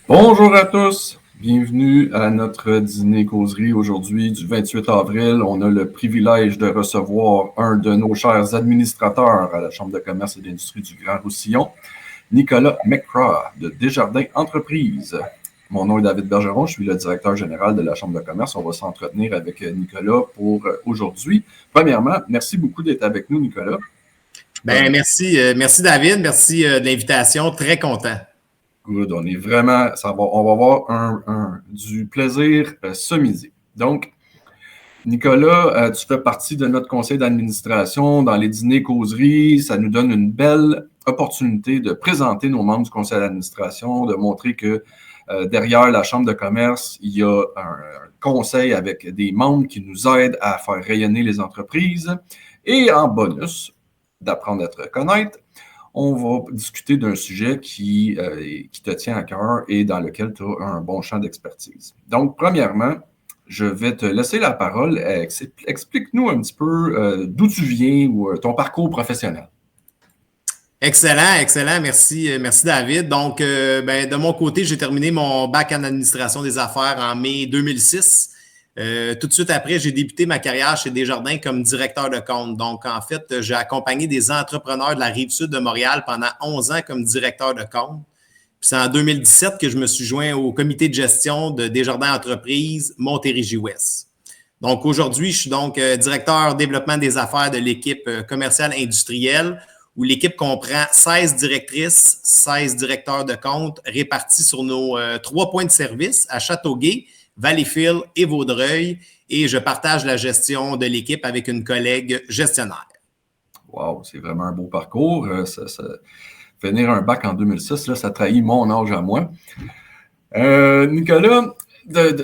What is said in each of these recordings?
Bonjour à tous, bienvenue à notre dîner-causerie aujourd'hui du 28 avril. On a le privilège de recevoir un de nos chers administrateurs à la Chambre de commerce et d'industrie du Grand-Roussillon, Nicolas McCraw de Desjardins Entreprises. Mon nom est David Bergeron, je suis le directeur général de la Chambre de commerce. On va s'entretenir avec Nicolas pour aujourd'hui. Premièrement, merci beaucoup d'être avec nous, Nicolas. Merci David, merci de l'invitation, très content. Good, on est vraiment, on va avoir du plaisir ce midi. Donc, Nicolas, tu fais partie de notre conseil d'administration dans les dîners-causeries. Ça nous donne une belle opportunité de présenter nos membres du conseil d'administration, de montrer que derrière la Chambre de commerce, il y a un conseil avec des membres qui nous aident à faire rayonner les entreprises. Et en bonus, d'apprendre à te connaître, on va discuter d'un sujet qui te tient à cœur et dans lequel tu as un bon champ d'expertise. Donc, premièrement, je vais te laisser la parole. Explique-nous un petit peu d'où tu viens ou ton parcours professionnel. Excellent. Merci David. Donc, de mon côté, j'ai terminé mon bac en administration des affaires en mai 2006. Tout de suite après, j'ai débuté ma carrière chez Desjardins comme directeur de compte. Donc, en fait, j'ai accompagné des entrepreneurs de la Rive-Sud de Montréal pendant 11 ans comme directeur de compte. Puis c'est en 2017 que je me suis joint au comité de gestion de Desjardins Entreprises Montérégie-Ouest. Donc, aujourd'hui, je suis donc directeur développement des affaires de l'équipe commerciale industrielle où l'équipe comprend 16 directrices, 16 directeurs de compte répartis sur nos 3 points de service à Châteauguay, Valleyfield et Vaudreuil, et je partage la gestion de l'équipe avec une collègue gestionnaire. Wow, c'est vraiment un beau parcours. Finir un bac en 2006, là, ça trahit mon âge à moi. Nicolas,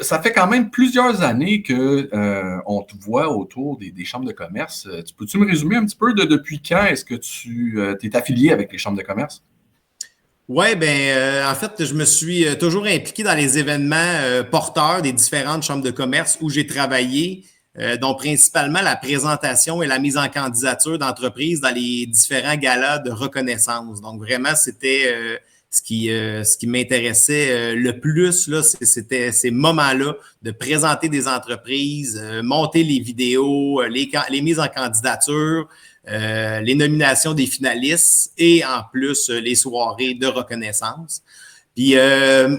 ça fait quand même plusieurs années qu'on te voit autour des chambres de commerce. Peux-tu me résumer un petit peu depuis quand est-ce que tu es affilié avec les chambres de commerce? Oui, en fait, je me suis toujours impliqué dans les événements porteurs des différentes chambres de commerce où j'ai travaillé, dont principalement la présentation et la mise en candidature d'entreprises dans les différents galas de reconnaissance. Donc, vraiment, c'était ce qui m'intéressait le plus, là, c'était ces moments-là de présenter des entreprises, monter les vidéos, les mises en candidature, les nominations des finalistes et en plus les soirées de reconnaissance. Puis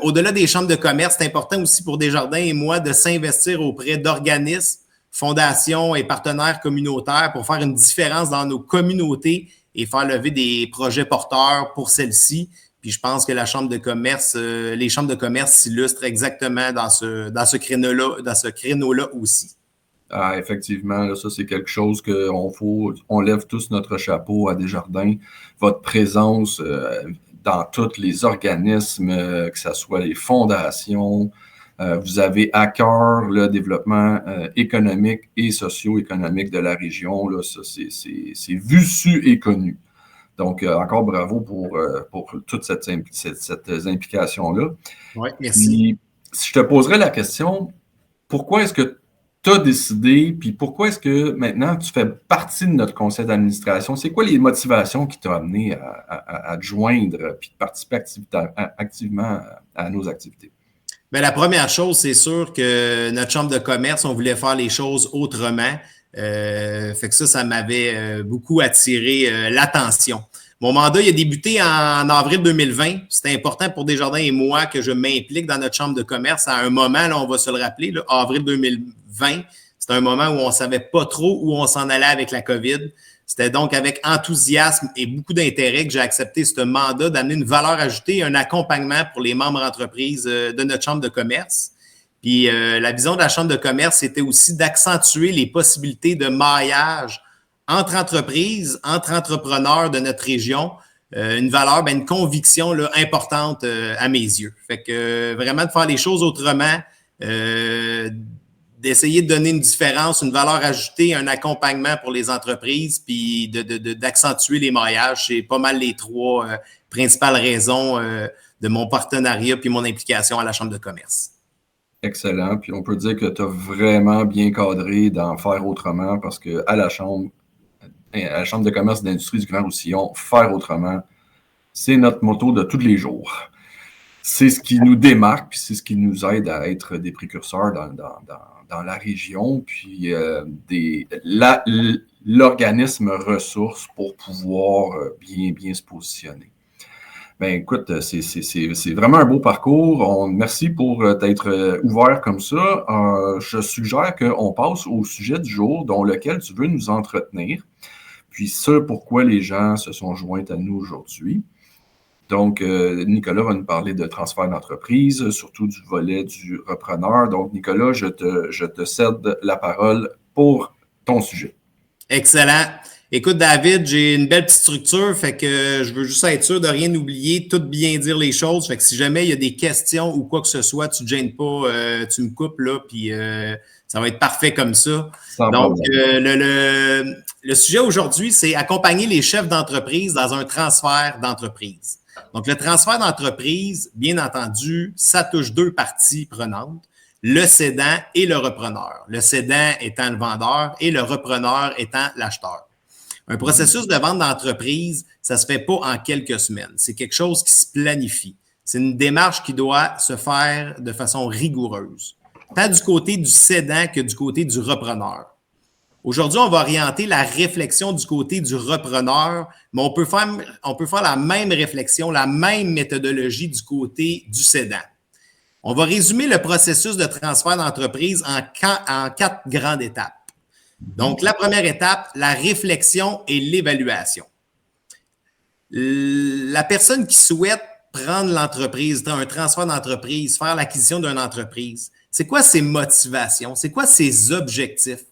au-delà des chambres de commerce, c'est important aussi pour Desjardins et moi de s'investir auprès d'organismes, fondations et partenaires communautaires pour faire une différence dans nos communautés et faire lever des projets porteurs pour celles-ci. Puis je pense que les chambres de commerce s'illustrent exactement dans ce créneau-là aussi. Ah, effectivement, là, ça c'est quelque chose on lève tous notre chapeau à Desjardins. Votre présence dans tous les organismes, que ce soit les fondations, vous avez à cœur le développement économique et socio-économique de la région. Là, ça, c'est vu, su et connu. Donc, encore bravo pour toute cette implication-là. Oui, merci. Puis, si je te poserais la question, pourquoi est-ce que tu as décidé, puis pourquoi est-ce que maintenant tu fais partie de notre conseil d'administration? C'est quoi les motivations qui t'ont amené à te joindre puis de participer activement à nos activités? Bien, la première chose, c'est sûr que notre chambre de commerce, on voulait faire les choses autrement. Fait que ça m'avait beaucoup attiré l'attention. Mon mandat, il a débuté en avril 2020. C'était important pour Desjardins et moi que je m'implique dans notre chambre de commerce à un moment, là, on va se le rappeler, là, avril 2020. C'était un moment où on ne savait pas trop où on s'en allait avec la COVID. C'était donc avec enthousiasme et beaucoup d'intérêt que j'ai accepté ce mandat d'amener une valeur ajoutée et un accompagnement pour les membres entreprises de notre chambre de commerce. Puis la vision de la chambre de commerce, c'était aussi d'accentuer les possibilités de maillage entre entreprises, entre entrepreneurs de notre région, une valeur, une conviction là, importante à mes yeux. Fait que vraiment de faire les choses autrement, d'essayer de donner une différence, une valeur ajoutée, un accompagnement pour les entreprises, puis d'accentuer les maillages. C'est pas mal les trois principales raisons de mon partenariat puis mon implication à la Chambre de commerce. Excellent. Puis on peut dire que tu as vraiment bien cadré d'en faire autrement parce qu'à la Chambre de commerce et d'industrie du Grand-Roussillon, faire autrement, c'est notre motto de tous les jours. c'est ce qui nous démarque, puis c'est ce qui nous aide à être des précurseurs dans la région, puis l'organisme ressource pour pouvoir bien se positionner. Ben écoute, c'est vraiment un beau parcours. Merci pour t'être ouvert comme ça. Je suggère qu'on passe au sujet du jour, dont lequel tu veux nous entretenir, puis ce pourquoi les gens se sont joints à nous aujourd'hui. Donc, Nicolas va nous parler de transfert d'entreprise, surtout du volet du repreneur. Donc, Nicolas, je te cède la parole pour ton sujet. Excellent. Écoute, David, j'ai une belle petite structure, fait que je veux juste être sûr de rien oublier, tout bien dire les choses. Fait que si jamais il y a des questions ou quoi que ce soit, tu ne te gênes pas, tu me coupes là, puis ça va être parfait comme ça. Donc, le sujet aujourd'hui, c'est accompagner les chefs d'entreprise dans un transfert d'entreprise. Donc, le transfert d'entreprise, bien entendu, ça touche deux parties prenantes, le cédant et le repreneur. Le cédant étant le vendeur et le repreneur étant l'acheteur. Un processus de vente d'entreprise, ça ne se fait pas en quelques semaines. C'est quelque chose qui se planifie. C'est une démarche qui doit se faire de façon rigoureuse, tant du côté du cédant que du côté du repreneur. Aujourd'hui, on va orienter la réflexion du côté du repreneur, mais on peut faire la même réflexion, la même méthodologie du côté du cédant. On va résumer le processus de transfert d'entreprise en 4 grandes étapes. Donc, la première étape, la réflexion et l'évaluation. La personne qui souhaite prendre l'entreprise, un transfert d'entreprise, faire l'acquisition d'une entreprise, c'est quoi ses motivations? C'est quoi ses objectifs?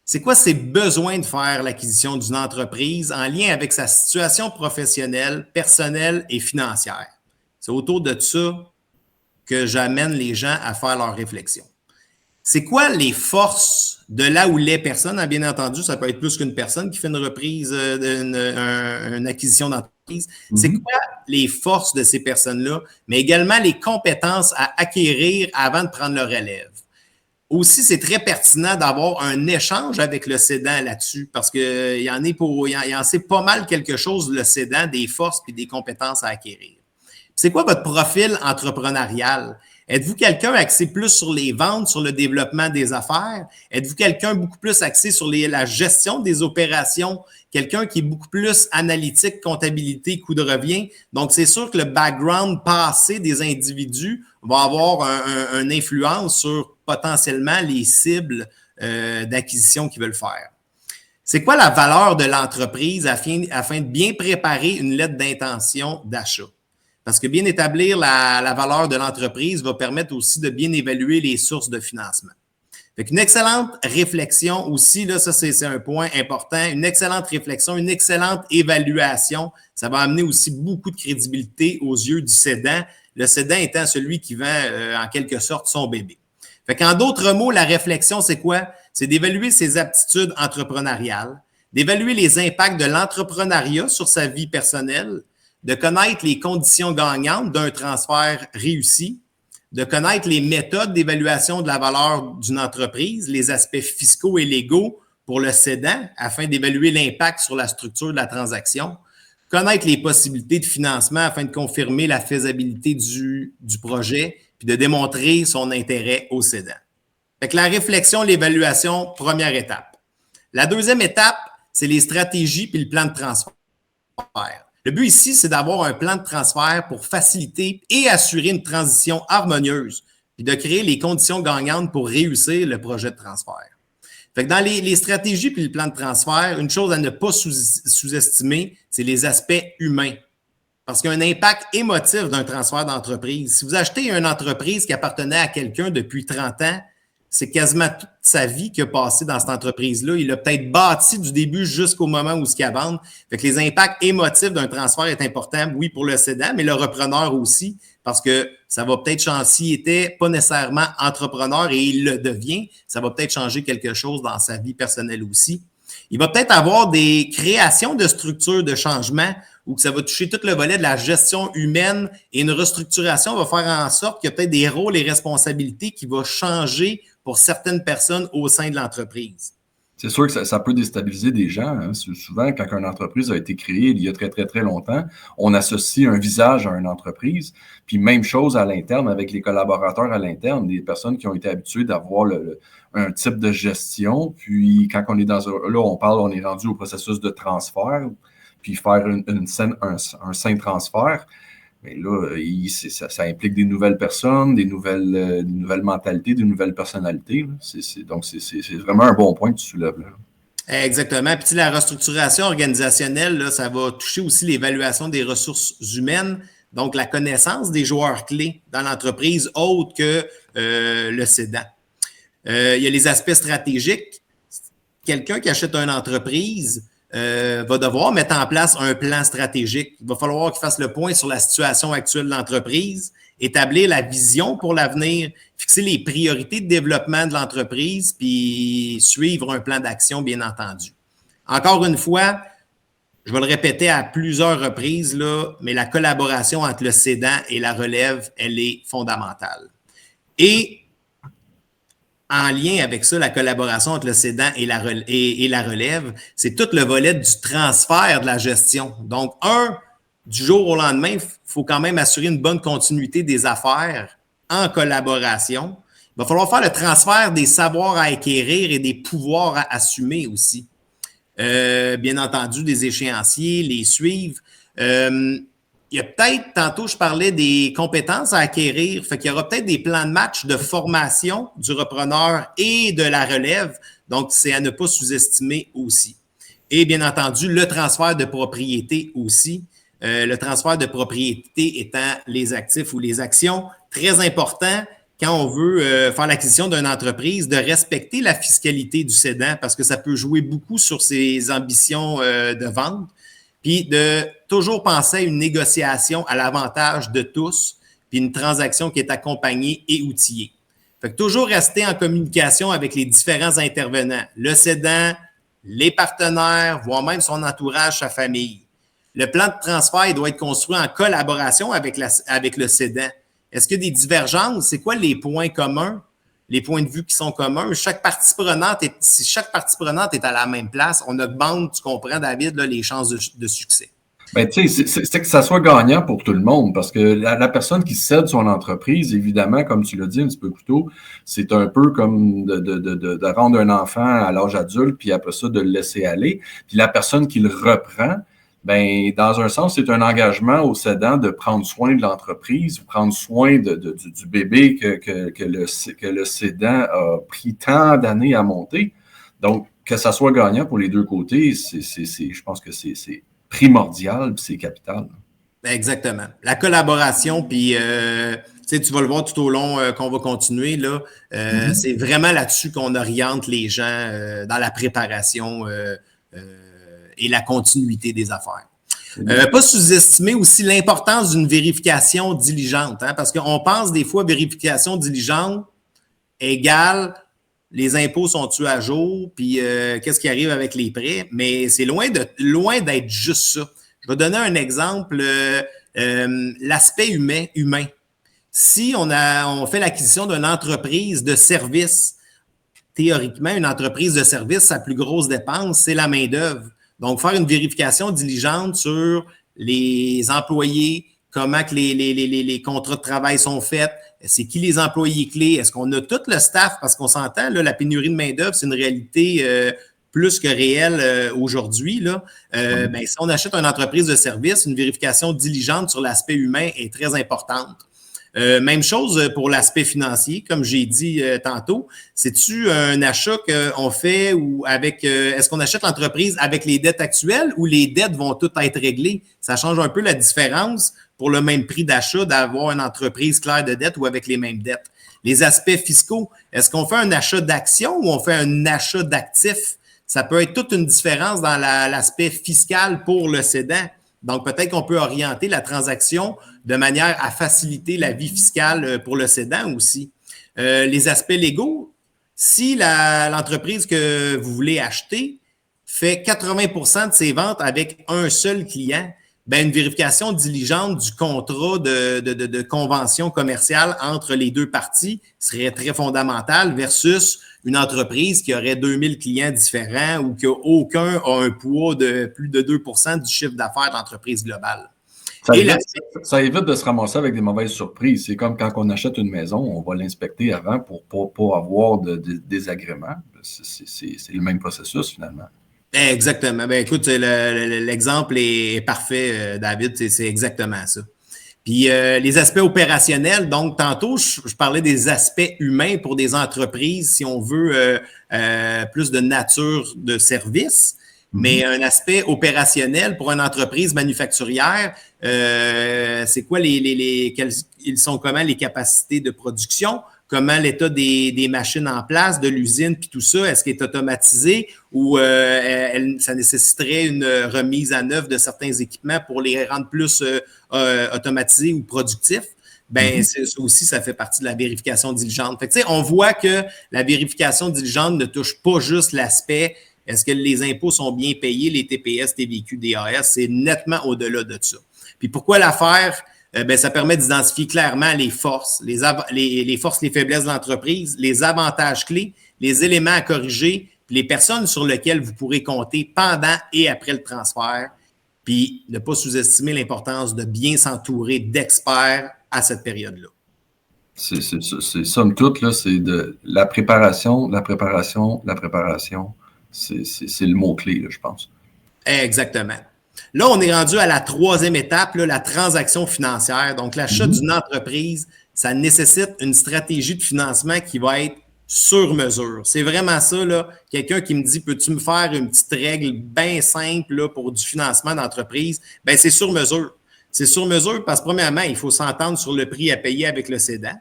C'est quoi ses besoins de faire l'acquisition d'une entreprise en lien avec sa situation professionnelle, personnelle et financière? C'est autour de ça que j'amène les gens à faire leur réflexion. C'est quoi les forces de là où les personnes, bien entendu, ça peut être plus qu'une personne qui fait une reprise, une acquisition d'entreprise. C'est quoi les forces de ces personnes-là, mais également les compétences à acquérir avant de prendre le relève. Aussi, c'est très pertinent d'avoir un échange avec le cédant là-dessus parce qu'il en sait pas mal quelque chose, le cédant, des forces et des compétences à acquérir. C'est quoi votre profil entrepreneurial? Êtes-vous quelqu'un axé plus sur les ventes, sur le développement des affaires? Êtes-vous quelqu'un beaucoup plus axé sur la gestion des opérations? Quelqu'un qui est beaucoup plus analytique, comptabilité, coût de revient? Donc, c'est sûr que le background passé des individus va avoir une influence sur potentiellement les cibles d'acquisition qu'ils veulent faire. C'est quoi la valeur de l'entreprise afin de bien préparer une lettre d'intention d'achat? Parce que bien établir la valeur de l'entreprise va permettre aussi de bien évaluer les sources de financement. Fait qu'une excellente réflexion aussi, là, ça c'est un point important, une excellente réflexion, une excellente évaluation, ça va amener aussi beaucoup de crédibilité aux yeux du cédant, le cédant étant celui qui vend en quelque sorte son bébé. Fait qu'en d'autres mots, la réflexion, c'est quoi? C'est d'évaluer ses aptitudes entrepreneuriales, d'évaluer les impacts de l'entrepreneuriat sur sa vie personnelle, de connaître les conditions gagnantes d'un transfert réussi, de connaître les méthodes d'évaluation de la valeur d'une entreprise, les aspects fiscaux et légaux pour le cédant afin d'évaluer l'impact sur la structure de la transaction, connaître les possibilités de financement afin de confirmer la faisabilité du projet puis de démontrer son intérêt au cédant. Fait que la réflexion, l'évaluation, première étape. La deuxième étape, c'est les stratégies puis le plan de transfert. Le but ici, c'est d'avoir un plan de transfert pour faciliter et assurer une transition harmonieuse, puis de créer les conditions gagnantes pour réussir le projet de transfert. Fait que dans les stratégies puis le plan de transfert, une chose à ne pas sous-estimer, c'est les aspects humains. Parce qu'il y a un impact émotif d'un transfert d'entreprise. Si vous achetez une entreprise qui appartenait à quelqu'un depuis 30 ans, c'est quasiment toute sa vie qu'il a passé dans cette entreprise-là. Il a peut-être bâti du début jusqu'au moment où il a vendre. Fait que les impacts émotifs d'un transfert est important, oui, pour le cédant, mais le repreneur aussi, parce que ça va peut-être changer. S'il n'était pas nécessairement entrepreneur et il le devient, ça va peut-être changer quelque chose dans sa vie personnelle aussi. Il va peut-être avoir des créations de structures de changement où que ça va toucher tout le volet de la gestion humaine et une restructuration va faire en sorte qu'il y a peut-être des rôles et responsabilités qui vont changer pour certaines personnes au sein de l'entreprise. C'est sûr que ça peut déstabiliser des gens. Hein. Souvent, quand une entreprise a été créée il y a très, très, très longtemps, on associe un visage à une entreprise. Puis même chose à l'interne, avec les collaborateurs à l'interne, des personnes qui ont été habituées d'avoir un type de gestion. Puis quand on est là, on est rendu au processus de transfert, puis faire un sain transfert. Mais là, ça implique des nouvelles personnes, des nouvelles mentalités, des nouvelles personnalités. Donc, c'est vraiment un bon point que tu soulèves là. Exactement. Puis la restructuration organisationnelle, là, ça va toucher aussi l'évaluation des ressources humaines, donc la connaissance des joueurs clés dans l'entreprise autre que le cédant. Il y a les aspects stratégiques. Quelqu'un qui achète une entreprise va devoir mettre en place un plan stratégique. Il va falloir qu'il fasse le point sur la situation actuelle de l'entreprise, établir la vision pour l'avenir, fixer les priorités de développement de l'entreprise, puis suivre un plan d'action, bien entendu. Encore une fois, je vais le répéter à plusieurs reprises, là, mais la collaboration entre le cédant et la relève, elle est fondamentale. Et en lien avec ça, la collaboration entre le cédant et la relève, c'est tout le volet du transfert de la gestion. Donc, du jour au lendemain, il faut quand même assurer une bonne continuité des affaires en collaboration. Il va falloir faire le transfert des savoirs à acquérir et des pouvoirs à assumer aussi. Bien entendu, des échéanciers, les suivre. Il y a peut-être, tantôt, je parlais des compétences à acquérir. Fait qu'il y aura peut-être des plans de match de formation du repreneur et de la relève. Donc, c'est à ne pas sous-estimer aussi. Et bien entendu, le transfert de propriété aussi. Le transfert de propriété étant les actifs ou les actions. Très important quand on veut faire l'acquisition d'une entreprise, de respecter la fiscalité du cédant parce que ça peut jouer beaucoup sur ses ambitions de vente. Puis de toujours penser à une négociation à l'avantage de tous, puis une transaction qui est accompagnée et outillée. Fait que toujours rester en communication avec les différents intervenants, le cédant, les partenaires, voire même son entourage, sa famille. Le plan de transfert il doit être construit en collaboration avec le cédant. Est-ce qu'il y a des divergences? C'est quoi les points communs? Les points de vue qui sont communs. Si chaque partie prenante est à la même place, on augmente, tu comprends, David, là, les chances de succès. Ben, tu sais, c'est que ça soit gagnant pour tout le monde, parce que la personne qui cède son entreprise, évidemment, comme tu l'as dit un petit peu plus tôt, c'est un peu comme de rendre un enfant à l'âge adulte, puis après ça, de le laisser aller. Puis la personne qui le reprend, ben, dans un sens, c'est un engagement au cédant de prendre soin de l'entreprise, prendre soin du bébé que le cédant a pris tant d'années à monter. Donc, que ça soit gagnant pour les deux côtés, je pense que c'est primordial, puis c'est capital. Exactement. La collaboration, puis tu vas le voir tout au long qu'on va continuer, là, c'est vraiment là-dessus qu'on oriente les gens dans la préparation et la continuité des affaires. Pas sous-estimer aussi l'importance d'une vérification diligente, hein, parce qu'on pense des fois vérification diligente égale les impôts sont-ils à jour, puis qu'est-ce qui arrive avec les prêts, mais c'est loin d'être juste ça. Je vais donner un exemple, l'aspect humain. Si on fait l'acquisition d'une entreprise de service, théoriquement, une entreprise de service, sa plus grosse dépense, c'est la main-d'œuvre. Donc, faire une vérification diligente sur les employés, comment que les contrats de travail sont faits, c'est qui les employés clés, est-ce qu'on a tout le staff, parce qu'on s'entend, là, la pénurie de main-d'œuvre, c'est une réalité plus que réelle aujourd'hui. Là. Ben, si on achète une entreprise de service, une vérification diligente sur l'aspect humain est très importante. Même chose pour l'aspect financier, comme j'ai dit tantôt. C'est-tu un achat qu'on fait ou avec est-ce qu'on achète l'entreprise avec les dettes actuelles ou les dettes vont toutes être réglées? Ça change un peu la différence pour le même prix d'achat d'avoir une entreprise claire de dette ou avec les mêmes dettes. Les aspects fiscaux, est-ce qu'on fait un achat d'actions ou on fait un achat d'actifs? Ça peut être toute une différence dans l'aspect fiscal pour le cédant. Donc, peut-être qu'on peut orienter la transaction de manière à faciliter la vie fiscale pour le cédant aussi. Les aspects légaux, si l'entreprise que vous voulez acheter fait 80% de ses ventes avec un seul client, une vérification diligente du contrat de convention commerciale entre les deux parties serait très fondamentale versus une entreprise qui aurait 2000 clients différents ou qu'aucun a un poids de plus de 2% du chiffre d'affaires de l'entreprise globale. Ça évite de se ramasser avec des mauvaises surprises. C'est comme quand on achète une maison, on va l'inspecter avant pour pas avoir de désagréments. C'est le même processus, finalement. Exactement. Écoute, l'exemple est parfait, David. C'est exactement ça. Puis les aspects opérationnels, donc tantôt, je parlais des aspects humains pour des entreprises, si on veut plus de nature de service. Mais un aspect opérationnel pour une entreprise manufacturière, c'est quoi ils sont comment les capacités de production, comment l'état des machines en place, de l'usine, puis tout ça, est-ce qu'il est automatisé ou ça nécessiterait une remise à neuf de certains équipements pour les rendre plus automatisés ou productifs? Ça aussi, ça fait partie de la vérification diligente. Fait que, on voit que la vérification diligente ne touche pas juste l'aspect est-ce que les impôts sont bien payés, les TPS, TVQ, DAS, c'est nettement au-delà de ça. Puis pourquoi la faire? Ça permet d'identifier clairement les forces, les forces, les faiblesses de l'entreprise, les avantages clés, les éléments à corriger, puis les personnes sur lesquelles vous pourrez compter pendant et après le transfert, puis ne pas sous-estimer l'importance de bien s'entourer d'experts à cette période-là. C'est somme toute, là, c'est de la préparation. C'est le mot-clé, je pense. Exactement. Là, on est rendu à la troisième étape, là, la transaction financière. Donc, l'achat d'une entreprise, ça nécessite une stratégie de financement qui va être sur mesure. C'est vraiment ça, là. Quelqu'un qui me dit, peux-tu me faire une petite règle bien simple là, pour du financement d'entreprise? C'est sur mesure. C'est sur mesure parce que, premièrement, il faut s'entendre sur le prix à payer avec le cédant.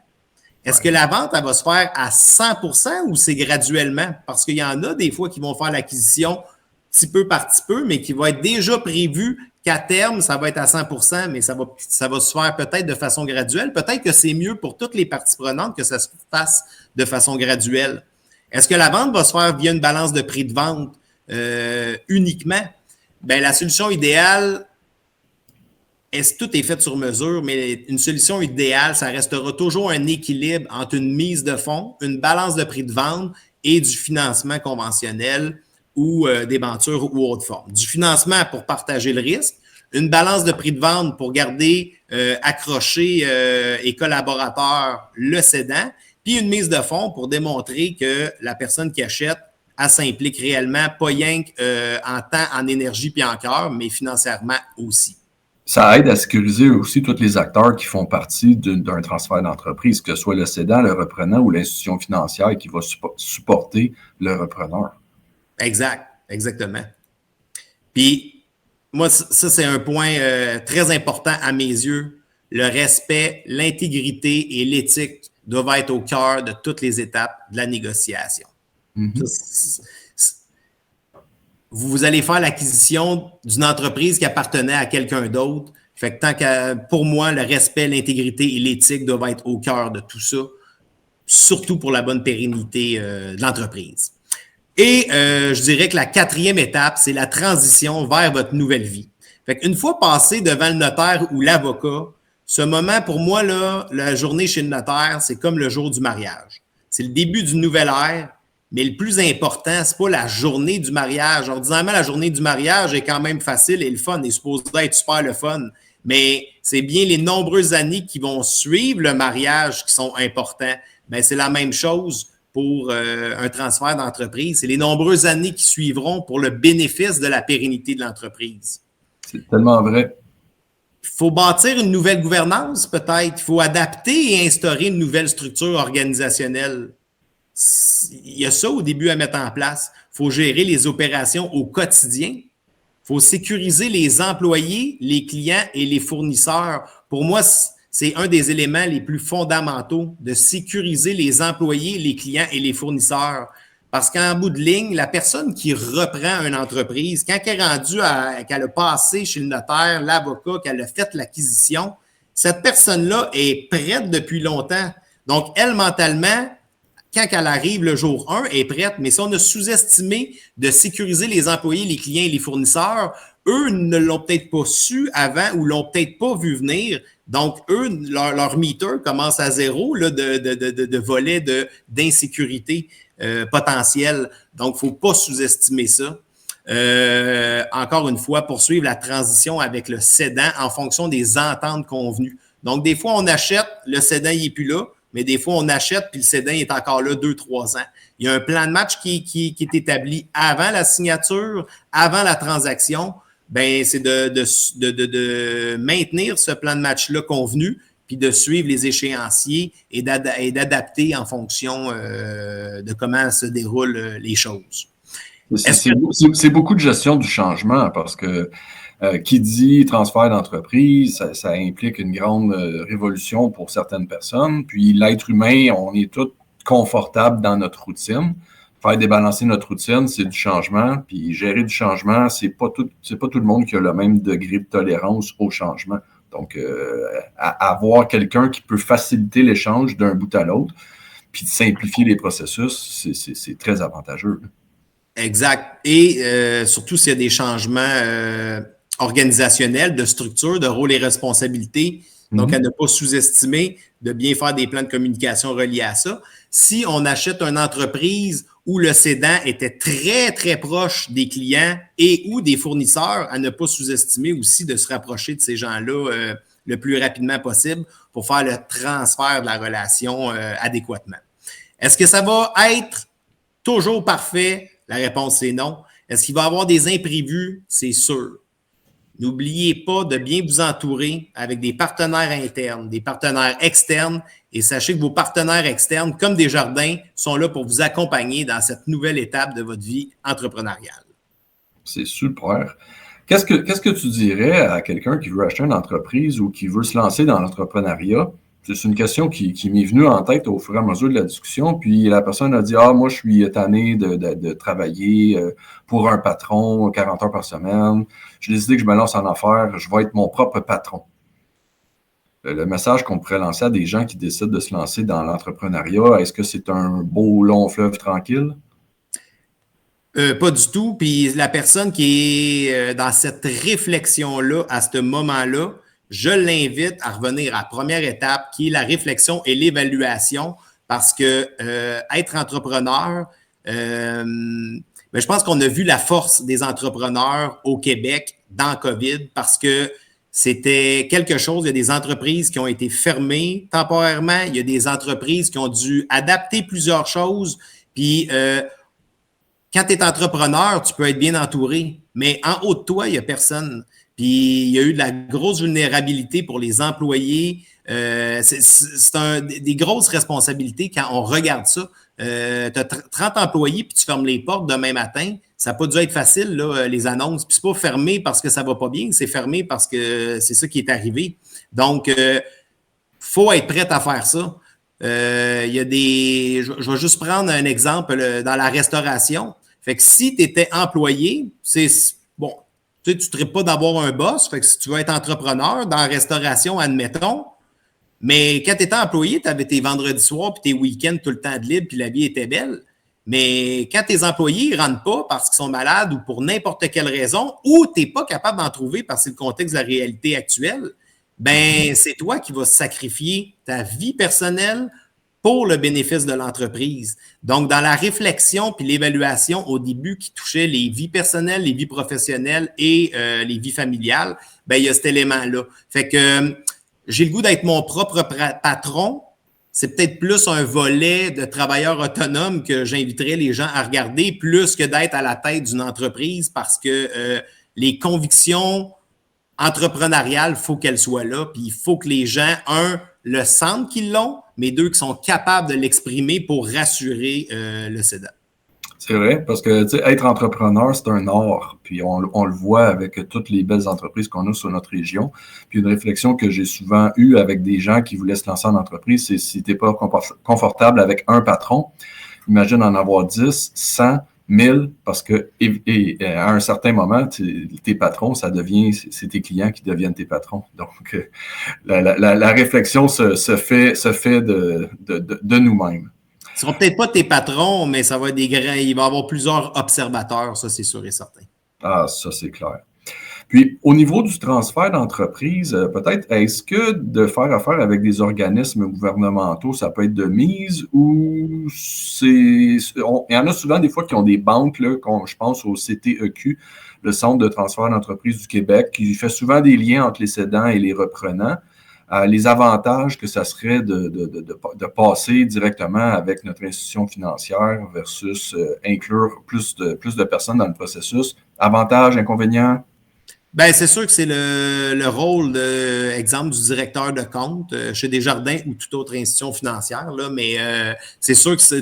Est-ce que la vente, elle va se faire à 100% ou c'est graduellement? Parce qu'il y en a des fois qui vont faire l'acquisition petit peu par petit peu, mais qui va être déjà prévu qu'à terme, ça va être à 100%, mais ça va se faire peut-être de façon graduelle. Peut-être que c'est mieux pour toutes les parties prenantes que ça se fasse de façon graduelle. Est-ce que la vente va se faire via une balance de prix de vente uniquement? La solution idéale, tout est fait sur mesure, mais une solution idéale, ça restera toujours un équilibre entre une mise de fonds, une balance de prix de vente et du financement conventionnel ou débentures ou autre forme. Du financement pour partager le risque, une balance de prix de vente pour garder accroché et collaborateur le cédant, puis une mise de fonds pour démontrer que la personne qui achète, elle s'implique réellement, pas rien en temps, en énergie puis en cœur, mais financièrement aussi. Ça aide à sécuriser aussi tous les acteurs qui font partie d'un transfert d'entreprise, que ce soit le cédant, le reprenant ou l'institution financière qui va supporter le repreneur. Exactement. Puis, moi, ça, c'est un point très important à mes yeux. Le respect, l'intégrité et l'éthique doivent être au cœur de toutes les étapes de la négociation. Vous allez faire l'acquisition d'une entreprise qui appartenait à quelqu'un d'autre. Fait que pour moi, le respect, l'intégrité et l'éthique doivent être au cœur de tout ça, surtout pour la bonne pérennité de l'entreprise. Et je dirais que la quatrième étape, c'est la transition vers votre nouvelle vie. Fait qu'une fois passé devant le notaire ou l'avocat, ce moment, pour moi, là, la journée chez le notaire, c'est comme le jour du mariage. C'est le début d'une nouvelle ère, mais le plus important, c'est pas la journée du mariage. Ordinairement, la journée du mariage est quand même facile et le fun est supposé être super le fun. Mais c'est bien les nombreuses années qui vont suivre le mariage qui sont importants. C'est la même chose pour un transfert d'entreprise. C'est les nombreuses années qui suivront pour le bénéfice de la pérennité de l'entreprise. C'est tellement vrai. Il faut bâtir une nouvelle gouvernance, peut-être. Il faut adapter et instaurer une nouvelle structure organisationnelle. Il y a ça au début à mettre en place. Il faut gérer les opérations au quotidien. Il faut sécuriser les employés, les clients et les fournisseurs. Pour moi, c'est un des éléments les plus fondamentaux de sécuriser les employés, les clients et les fournisseurs. Parce qu'en bout de ligne, la personne qui reprend une entreprise, quand elle est rendue qu'elle a passé chez le notaire, l'avocat, qu'elle a fait l'acquisition, cette personne-là est prête depuis longtemps. Donc, elle, mentalement, quand elle arrive le jour 1, elle est prête. Mais si on a sous-estimé de sécuriser les employés, les clients et les fournisseurs, eux ne l'ont peut-être pas su avant ou l'ont peut-être pas vu venir. Donc, eux, leur meter commence à zéro là, de volets d'insécurité potentielle. Donc, il ne faut pas sous-estimer ça. Encore une fois, poursuivre la transition avec le cédant en fonction des ententes convenues. Donc, des fois, on achète, le cédant n'est plus là, mais des fois, on achète puis le cédant est encore là 2-3 ans. Il y a un plan de match qui est établi avant la signature, avant la transaction. Ben, c'est de maintenir ce plan de match-là convenu, puis de suivre les échéanciers et d'adapter en fonction de comment se déroulent les choses. C'est beaucoup de gestion du changement parce que qui dit transfert d'entreprise, ça implique une grande révolution pour certaines personnes. Puis l'être humain, on est tous confortables dans notre routine. Faire débalancer notre routine, c'est du changement. Puis gérer du changement, c'est pas tout le monde qui a le même degré de tolérance au changement. Donc, avoir quelqu'un qui peut faciliter l'échange d'un bout à l'autre, puis de simplifier les processus, c'est très avantageux. Exact. Et surtout s'il y a des changements organisationnels, de structure, de rôle et responsabilités. Donc, à ne pas sous-estimer, de bien faire des plans de communication reliés à ça. Si on achète une entreprise où le cédant était très, très proche des clients et ou des fournisseurs, à ne pas sous-estimer aussi de se rapprocher de ces gens-là le plus rapidement possible pour faire le transfert de la relation adéquatement. Est-ce que ça va être toujours parfait? La réponse, c'est non. Est-ce qu'il va y avoir des imprévus? C'est sûr. N'oubliez pas de bien vous entourer avec des partenaires internes, des partenaires externes, et sachez que vos partenaires externes, comme Desjardins, sont là pour vous accompagner dans cette nouvelle étape de votre vie entrepreneuriale. C'est super. Qu'est-ce que tu dirais à quelqu'un qui veut acheter une entreprise ou qui veut se lancer dans l'entrepreneuriat? C'est une question qui m'est venue en tête au fur et à mesure de la discussion. Puis la personne a dit « Ah, moi, je suis tanné de travailler pour un patron 40 heures par semaine. J'ai décidé que je me lance en affaires. Je vais être mon propre patron. » Le message qu'on pourrait lancer à des gens qui décident de se lancer dans l'entrepreneuriat, est-ce que c'est un beau long fleuve tranquille? Pas du tout. Puis la personne qui est dans cette réflexion-là, à ce moment-là, je l'invite à revenir à la première étape qui est la réflexion et l'évaluation parce que être entrepreneur, je pense qu'on a vu la force des entrepreneurs au Québec dans COVID parce que c'était quelque chose, il y a des entreprises qui ont été fermées temporairement, il y a des entreprises qui ont dû adapter plusieurs choses, puis quand tu es entrepreneur, tu peux être bien entouré, mais en haut de toi, il n'y a personne. Puis il y a eu de la grosse vulnérabilité pour les employés. C'est des grosses responsabilités quand on regarde ça. Tu as 30 employés puis tu fermes les portes demain matin. Ça n'a pas dû être facile, là, les annonces. Puis c'est pas fermé parce que ça va pas bien, c'est fermé parce que c'est ça qui est arrivé. Donc, faut être prêt à faire ça. Il y a des. Je vais juste prendre un exemple dans la restauration. Fait que si tu étais employé, c'est bon. Tu ne traites pas d'avoir un boss. Fait que si tu veux être entrepreneur dans la restauration, admettons, mais quand tu étais employé, tu avais tes vendredis soirs puis tes week-ends tout le temps de libre puis la vie était belle. Mais quand tes employés ne rentrent pas parce qu'ils sont malades ou pour n'importe quelle raison, ou tu n'es pas capable d'en trouver parce que c'est le contexte de la réalité actuelle, ben c'est toi qui vas sacrifier ta vie personnelle pour le bénéfice de l'entreprise. Donc, dans la réflexion puis l'évaluation au début qui touchait les vies personnelles, les vies professionnelles et les vies familiales, ben il y a cet élément-là. Fait que j'ai le goût d'être mon propre patron. C'est peut-être plus un volet de travailleur autonome que j'inviterais les gens à regarder, plus que d'être à la tête d'une entreprise parce que les convictions entrepreneuriales, il faut qu'elles soient là. Puis il faut que les gens, le sentent qu'ils l'ont, mais deux, qui sont capables de l'exprimer pour rassurer le cédant. C'est vrai, parce que être entrepreneur, c'est un art. Puis on le voit avec toutes les belles entreprises qu'on a sur notre région. Puis une réflexion que j'ai souvent eue avec des gens qui voulaient se lancer en entreprise, c'est si tu n'es pas confortable avec un patron, imagine en avoir 10, 100, 1000, parce que à un certain moment, tes patrons, c'est tes clients qui deviennent tes patrons. Donc, la réflexion se fait de nous-mêmes. Ce ne seront peut-être pas tes patrons, mais ça va être il va y avoir plusieurs observateurs, ça c'est sûr et certain. Ah, ça c'est clair. Puis, au niveau du transfert d'entreprise, peut-être, est-ce que de faire affaire avec des organismes gouvernementaux, ça peut être de mise ou il y en a souvent des fois qui ont des banques, là, je pense au CTEQ, le Centre de transfert d'entreprise du Québec, qui fait souvent des liens entre les cédants et les reprenants. Les avantages que ça serait de passer directement avec notre institution financière versus inclure plus de personnes dans le processus. Avantages, inconvénients? Ben, c'est sûr que c'est le rôle, exemple, du directeur de compte chez Desjardins ou toute autre institution financière, là, mais c'est sûr que c'est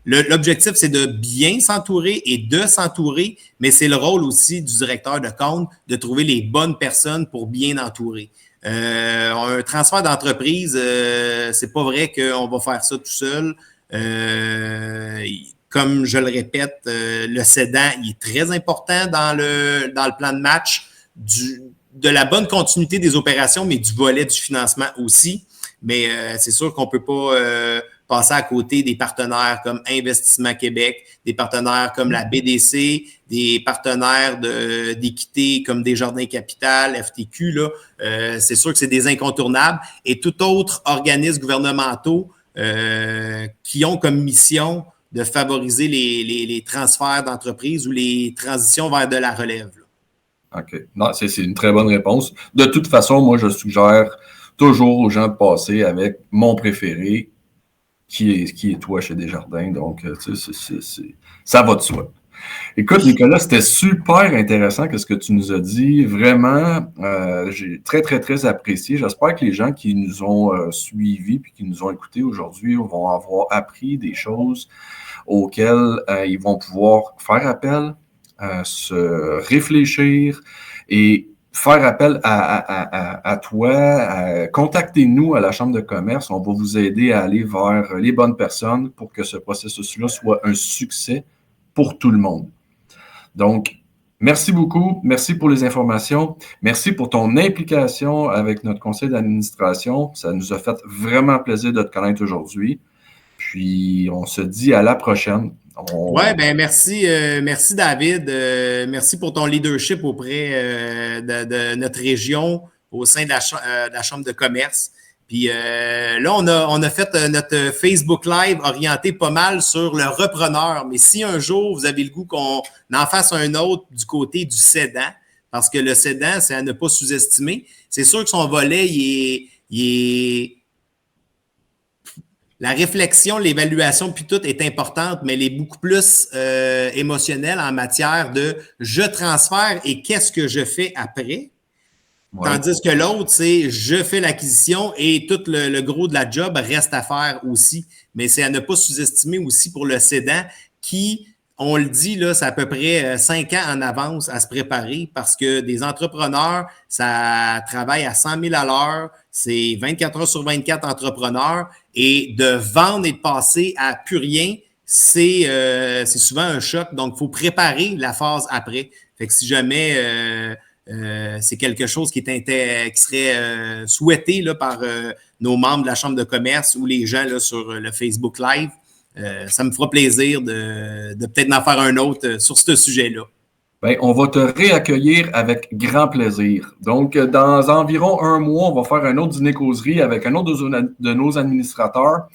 l'objectif, c'est de bien s'entourer et de s'entourer, mais c'est le rôle aussi du directeur de compte de trouver les bonnes personnes pour bien entourer. Un transfert d'entreprise, c'est pas vrai qu'on va faire ça tout seul. Comme je le répète, le cédant, il est très important dans le plan de match de la bonne continuité des opérations, mais du volet du financement aussi. Mais c'est sûr qu'on ne peut pas passer à côté des partenaires comme Investissement Québec, des partenaires comme la BDC, des partenaires d'équité comme Desjardins Capital, FTQ. Là, c'est sûr que c'est des incontournables. Et tout autre organisme gouvernementaux qui ont comme mission de favoriser les transferts d'entreprise ou les transitions vers de la relève. Là. OK. Non, c'est une très bonne réponse. De toute façon, moi, je suggère toujours aux gens de passer avec mon préféré, qui est toi chez Desjardins. Donc, ça va de soi. Écoute, Nicolas, c'était super intéressant ce que tu nous as dit. Vraiment, j'ai très, très, très apprécié. J'espère que les gens qui nous ont suivis et qui nous ont écoutés aujourd'hui vont avoir appris des choses auxquelles ils vont pouvoir faire appel, se réfléchir et faire appel à toi. Contactez-nous à la Chambre de commerce. On va vous aider à aller vers les bonnes personnes pour que ce processus-là soit un succès pour tout le monde. Donc, merci beaucoup. Merci pour les informations. Merci pour ton implication avec notre conseil d'administration. Ça nous a fait vraiment plaisir de te connaître aujourd'hui. Puis, on se dit à la prochaine. Oui, bien, merci David. Merci pour ton leadership auprès de notre région au sein de la Chambre de commerce. Puis là, on a fait notre Facebook Live orienté pas mal sur le repreneur. Mais si un jour, vous avez le goût qu'on en fasse un autre du côté du cédant, parce que le cédant, c'est à ne pas sous-estimer, c'est sûr que son volet, il est la réflexion, l'évaluation, puis tout est importante, mais elle est beaucoup plus émotionnelle en matière de je transfère et qu'est-ce que je fais après. Ouais. Tandis que l'autre, c'est je fais l'acquisition et tout le gros de la job reste à faire aussi. Mais c'est à ne pas sous-estimer aussi pour le cédant qui, on le dit, là, c'est à peu près 5 ans en avance à se préparer parce que des entrepreneurs, ça travaille à 100 000 à l'heure, c'est 24 heures sur 24 entrepreneurs et de vendre et de passer à plus rien, c'est souvent un choc. Donc, il faut préparer la phase après. Fait que si jamais c'est quelque chose qui serait souhaité là, par nos membres de la Chambre de commerce ou les gens là, sur le Facebook Live, ça me fera plaisir de peut-être en faire un autre sur ce sujet-là. Bien, on va te réaccueillir avec grand plaisir. Donc, dans environ un mois, on va faire un autre dîner-causerie avec un autre de nos administrateurs.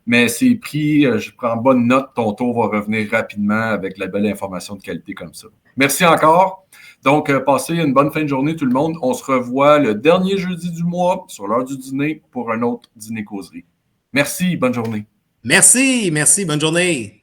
Mais c'est pris, je prends bonne note, ton tour va revenir rapidement avec la belle information de qualité comme ça. Merci encore. Donc, passez une bonne fin de journée tout le monde. On se revoit le dernier jeudi du mois sur l'heure du dîner pour un autre dîner-causerie. Merci, bonne journée. Merci, bonne journée.